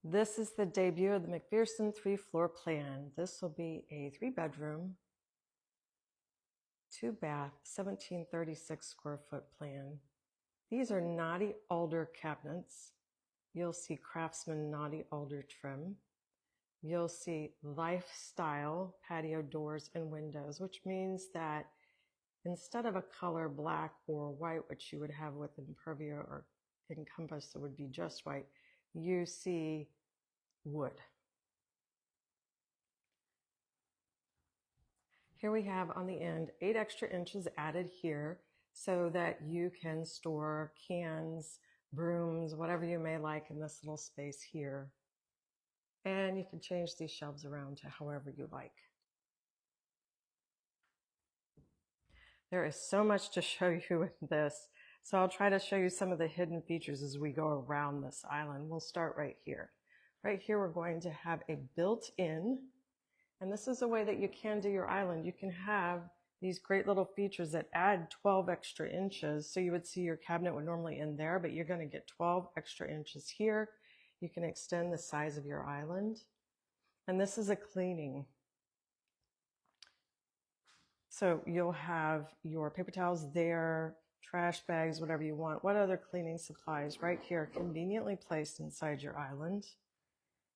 This is the debut of the McPherson III floor plan. This will be a 3-bedroom, 2-bath, 1736 square foot plan. These are knotty alder cabinets. You'll see Craftsman knotty alder trim. You'll see lifestyle patio doors and windows, which means that instead of a color black or white, which you would have with Impervia or Encompass, it would be just white, you see wood. Here we have on the end 8 extra inches added here so that you can store cans, brooms, whatever you may like in this little space here. And you can change these shelves around to however you like. There is so much to show you with this, so I'll try to show you some of the hidden features as we go around this island. We'll start right here. Right here we're going to have a built-in, and this is a way that you can do your island. You can have these great little features that add 12 extra inches. So you would see your cabinet would normally end there, but you're going to get 12 extra inches here. You can extend the size of your island. And this is a cleaning. So you'll have your paper towels there, trash bags, whatever you want. What other cleaning supplies right here, conveniently placed inside your island.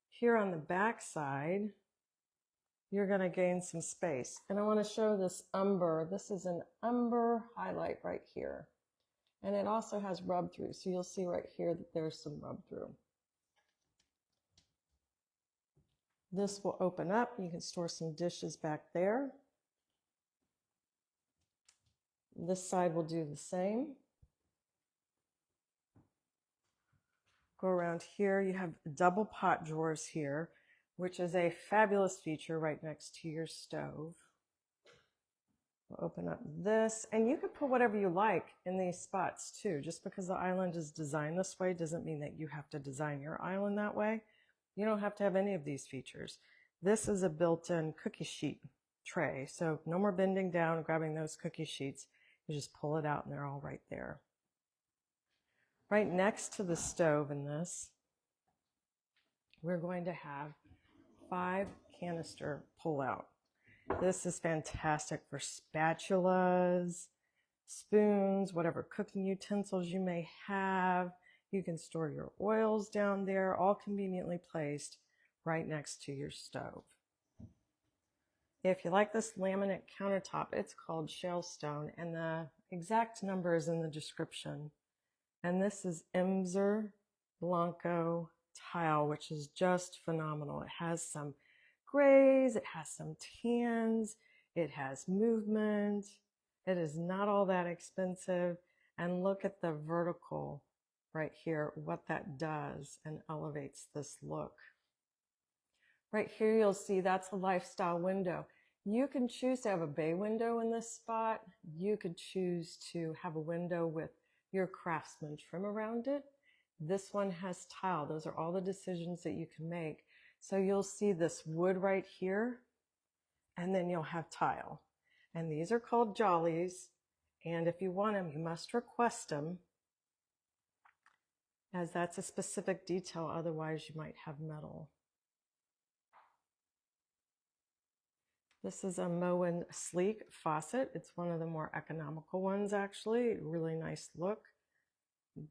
Here on the back side, you're going to gain some space. And I want to show this umber. This is an umber highlight right here. And it also has rub through. So you'll see right here that there's some rub through. This will open up. You can store some dishes back there. This side will do the same. Go around here. You have double pot drawers here, which is a fabulous feature right next to your stove. We'll open up this, and you can put whatever you like in these spots too. Just because the island is designed this way doesn't mean that you have to design your island that way. You don't have to have any of these features. This is a built-in cookie sheet tray, so no more bending down and grabbing those cookie sheets. You just pull it out and they're all right there. Right next to the stove in this, we're going to have 5 canister pull-out. This is fantastic for spatulas, spoons, whatever cooking utensils you may have. You can store your oils down there, all conveniently placed right next to your stove. If you like this laminate countertop, it's called shale stone, and the exact number is in the description. And this is Imser Blanco tile, which is just phenomenal. It has some grays, it has some tans, it has movement. It is not all that expensive. And look at the vertical right here, what that does and elevates this look. Right here, you'll see that's a lifestyle window. You can choose to have a bay window in this spot. You could choose to have a window with your Craftsman trim around it. This one has tile. Those are all the decisions that you can make. So you'll see this wood right here, and then you'll have tile. And these are called jollies. And if you want them, you must request them, as that's a specific detail. Otherwise, you might have metal. This is a Moen Sleek faucet. It's one of the more economical ones, actually. Really nice look.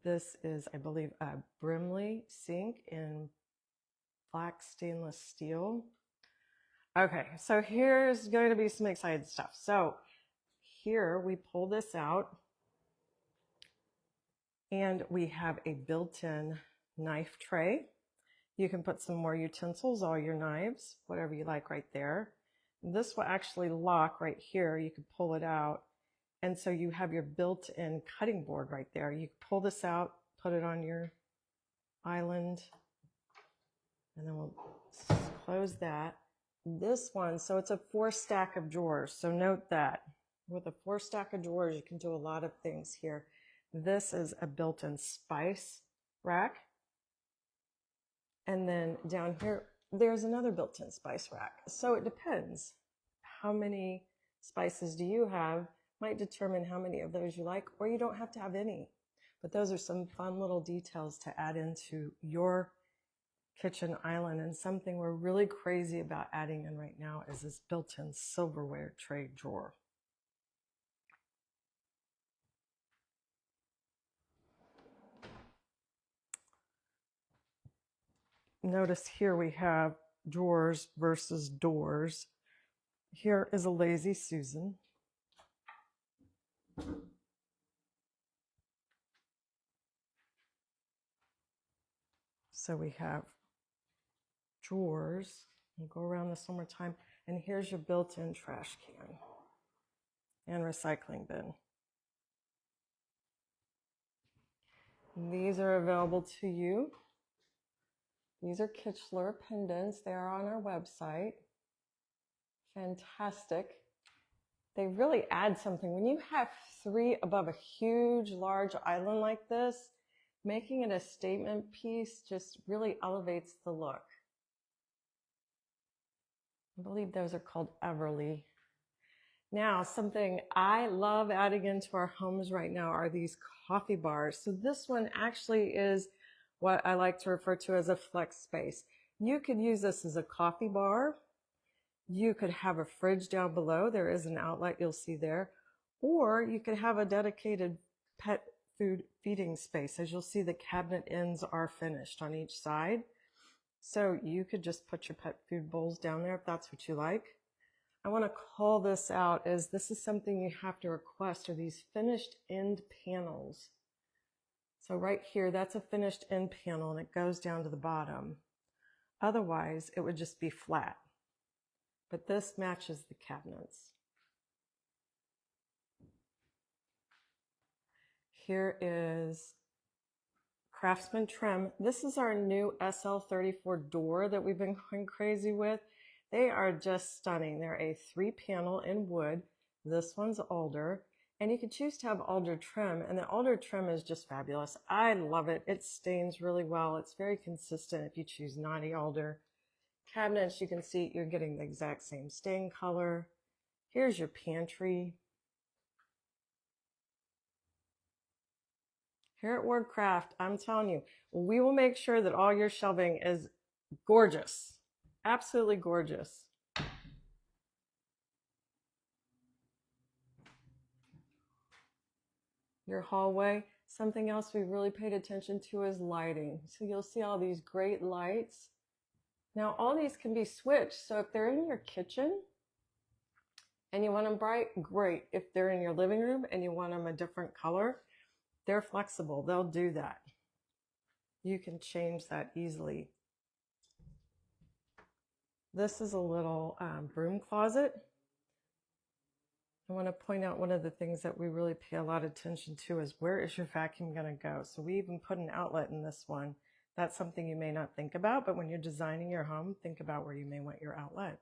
This is, I believe, a Brimley sink in black stainless steel. Okay, so here's going to be some exciting stuff. So here we pull this out, and we have a built-in knife tray. You can put some more utensils, all your knives, whatever you like right there. This will actually lock right here. You can pull it out. And so you have your built-in cutting board right there. You can pull this out, put it on your island, and then we'll close that. This one, so it's a 4-stack of drawers. So note that with a 4-stack of drawers, you can do a lot of things here. This is a built-in spice rack. And then down here, there's another built-in spice rack. So it depends. How many spices do you have might determine how many of those you like, or you don't have to have any. But those are some fun little details to add into your kitchen island. And something we're really crazy about adding in right now is this built-in silverware tray drawer. Notice here we have drawers versus doors. Here is a Lazy Susan. So we have drawers. We'll go around this one more time. And here's your built-in trash can and recycling bin. And these are available to you. These are Kichler pendants. They are on our website. Fantastic. They really add something. When you have three above a huge, large island like this, making it a statement piece just really elevates the look. I believe those are called Everly. Now, something I love adding into our homes right now are these coffee bars. So this one actually is what I like to refer to as a flex space. You could use this as a coffee bar. You could have a fridge down below. There is an outlet you'll see there. Or you could have a dedicated pet food feeding space. As you'll see, the cabinet ends are finished on each side. So you could just put your pet food bowls down there if that's what you like. I want to call this out as this is something you have to request, are these finished end panels. So right here, that's a finished end panel and it goes down to the bottom. Otherwise, it would just be flat. But this matches the cabinets. Here is Craftsman trim. This is our new SL34 door that we've been going crazy with. They are just stunning. They're a 3-panel in wood. This one's alder. And you can choose to have alder trim, and the alder trim is just fabulous. I love it. It stains really well. It's very consistent if you choose naughty alder. Cabinets, you can see you're getting the exact same stain color. Here's your pantry. Here at Wardcraft, I'm telling you, we will make sure that all your shelving is gorgeous. Absolutely gorgeous. Your hallway, something else we really paid attention to is lighting. So you'll see all these great lights. Now all these can be switched. So if they're in your kitchen and you want them bright, great. If they're in your living room and you want them a different color, they're flexible. They'll do that. You can change that easily. This is a little broom closet. I want to point out one of the things that we really pay a lot of attention to is where is your vacuum going to go? So we even put an outlet in this one. That's something you may not think about, but when you're designing your home, think about where you may want your outlet.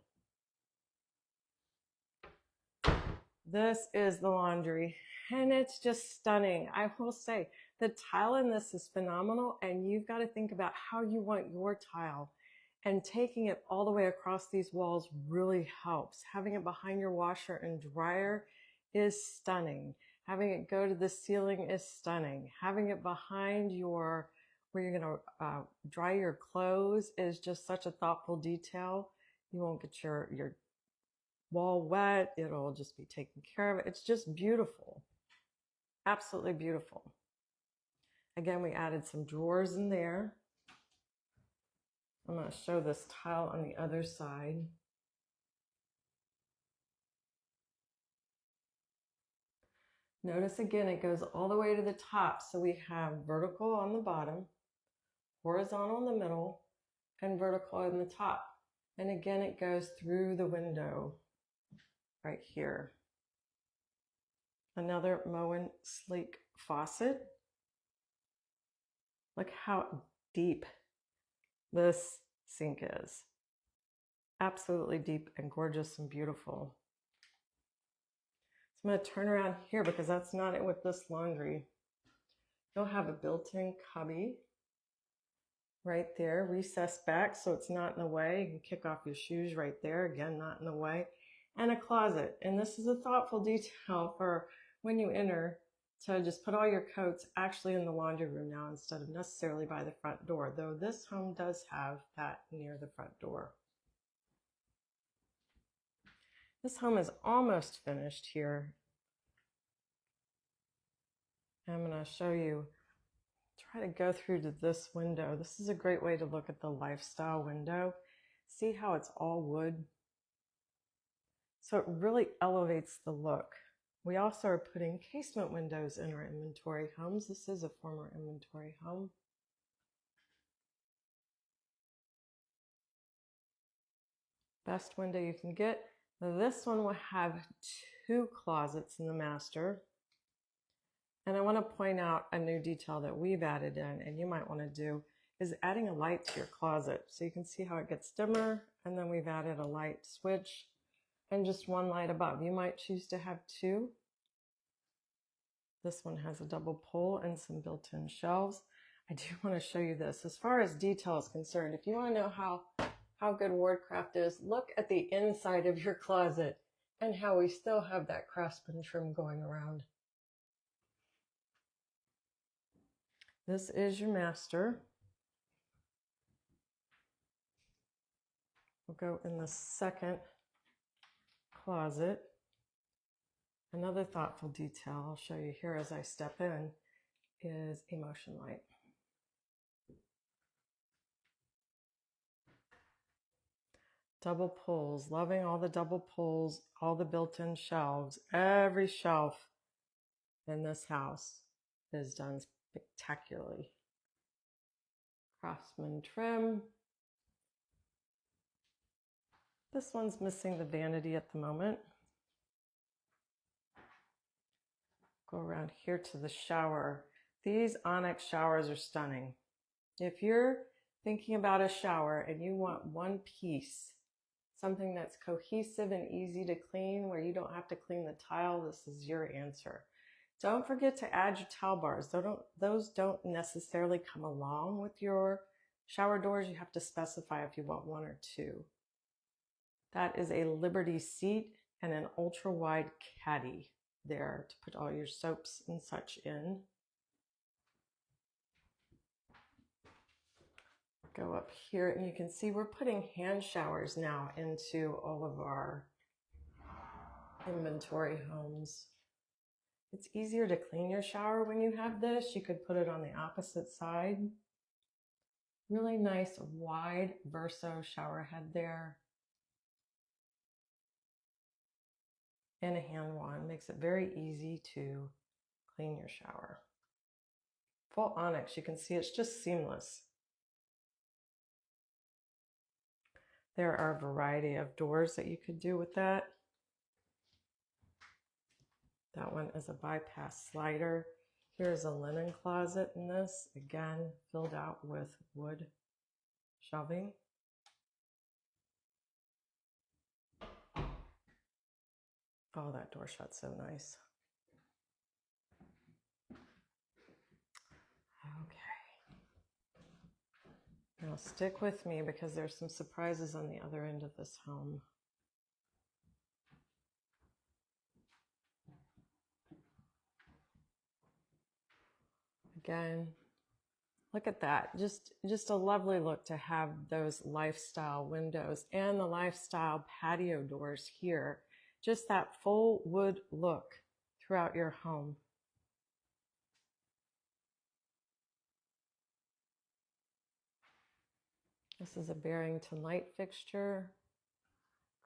This is the laundry, and it's just stunning. I will say the tile in this is phenomenal, and you've got to think about how you want your tile. And taking it all the way across these walls really helps. Having it behind your washer and dryer is stunning. Having it go to the ceiling is stunning. Having it behind your, where you're going to dry your clothes is just such a thoughtful detail. You won't get your wall wet. It'll just be taken care of. It's just beautiful. Absolutely beautiful. Again, we added some drawers in there. I'm going to show this tile on the other side. Notice again, it goes all the way to the top. So we have vertical on the bottom, horizontal in the middle, and vertical in the top. And again, it goes through the window right here. Another Moen sleek faucet. Look how deep this sink is. Absolutely deep and gorgeous and beautiful. So I'm going to turn around here because that's not it with this laundry. You'll have a built-in cubby right there, recessed back so it's not in the way. You can kick off your shoes right there, again, not in the way. And a closet. And this is a thoughtful detail for when you enter So just put all your coats actually in the laundry room now instead of necessarily by the front door, though this home does have that near the front door. This home is almost finished here. I'm going to show you, try to go through to this window. This is a great way to look at the lifestyle window. See how it's all wood? So it really elevates the look. We also are putting casement windows in our inventory homes. This is a former inventory home. Best window you can get. This one will have 2 closets in the master. And I want to point out a new detail that we've added in, and you might want to do, is adding a light to your closet. So you can see how it gets dimmer, and then we've added a light switch and just 1 light above. You might choose to have 2. This one has a double pull and some built-in shelves. I do want to show you this. As far as detail is concerned, if you want to know how good Wardcraft is, look at the inside of your closet and how we still have that craftsman trim going around. This is your master. We'll go in the second closet. Another thoughtful detail I'll show you here as I step in is a motion light. Double pulls, loving all the double pulls, all the built-in shelves. Every shelf in this house is done spectacularly. Craftsman trim. This one's missing the vanity at the moment. Go around here to the shower. These onyx showers are stunning. If you're thinking about a shower and you want one piece, something that's cohesive and easy to clean where you don't have to clean the tile, this is your answer. Don't forget to add your towel bars. Those don't necessarily come along with your shower doors. You have to specify if you want 1 or 2. That is a Liberty seat and an ultra wide caddy there to put all your soaps and such in. Go up here and you can see we're putting hand showers now into all of our inventory homes. It's easier to clean your shower when you have this. You could put it on the opposite side. Really nice wide Verso shower head there. And a hand wand makes it very easy to clean your shower. Full onyx, you can see it's just seamless. There are a variety of doors that you could do with that. That one is a bypass slider. Here's a linen closet in this, again, filled out with wood shelving. Oh, that door shuts so nice. Okay. Now stick with me because there's some surprises on the other end of this home. Again, look at that. Just a lovely look to have those lifestyle windows and the lifestyle patio doors here. Just that full wood look throughout your home. This is a Barrington light fixture.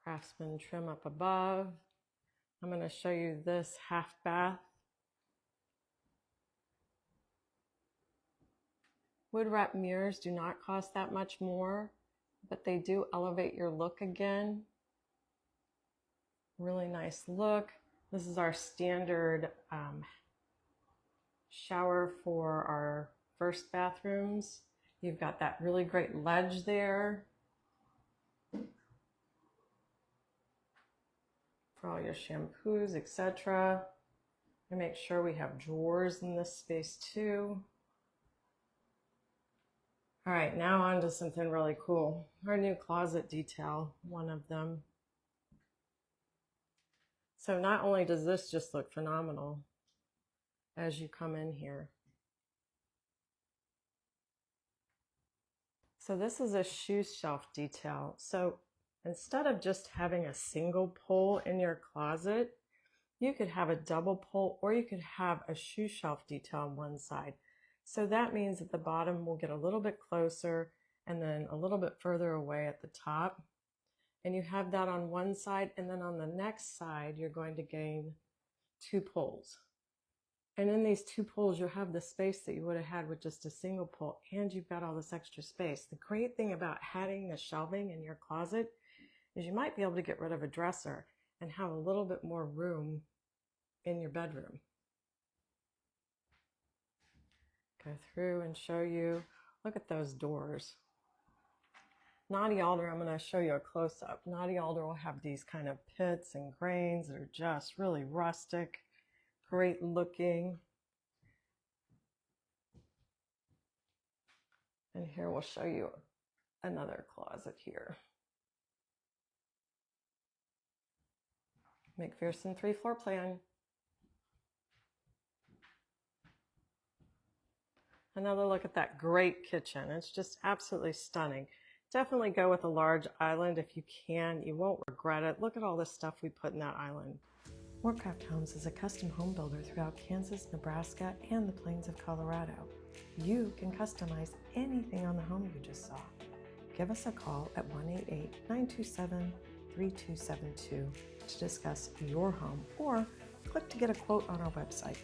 Craftsman trim up above. I'm going to show you this half bath. Wood wrap mirrors do not cost that much more, but they do elevate your look again. Really nice look. This is our standard shower for our first bathrooms. You've got that really great ledge there for all your shampoos, etc. And make sure we have drawers in this space too. All right, now on to something really cool. Our new closet detail, one of them. So not only does this just look phenomenal, as you come in here. So this is a shoe shelf detail. So instead of just having a single pole in your closet, you could have a double pole, or you could have a shoe shelf detail on one side. So that means that the bottom will get a little bit closer and then a little bit further away at the top. And you have that on one side, and then on the next side, you're going to gain 2 poles. And in these 2 poles, you'll have the space that you would have had with just a single pole, and you've got all this extra space. The great thing about having the shelving in your closet is you might be able to get rid of a dresser and have a little bit more room in your bedroom. Go through and show you, look at those doors. Knotty alder, I'm going to show you a close-up. Knotty alder will have these kind of pits and grains that are just really rustic, great looking. And here we'll show you another closet here. McPherson III floor plan. Another look at that great kitchen. It's just absolutely stunning. Definitely go with a large island if you can. You won't regret it. Look at all this stuff we put in that island. Wardcraft Homes is a custom home builder throughout Kansas, Nebraska, and the plains of Colorado. You can customize anything on the home you just saw. Give us a call at 1-888-927-3272 to discuss your home, or click to get a quote on our website.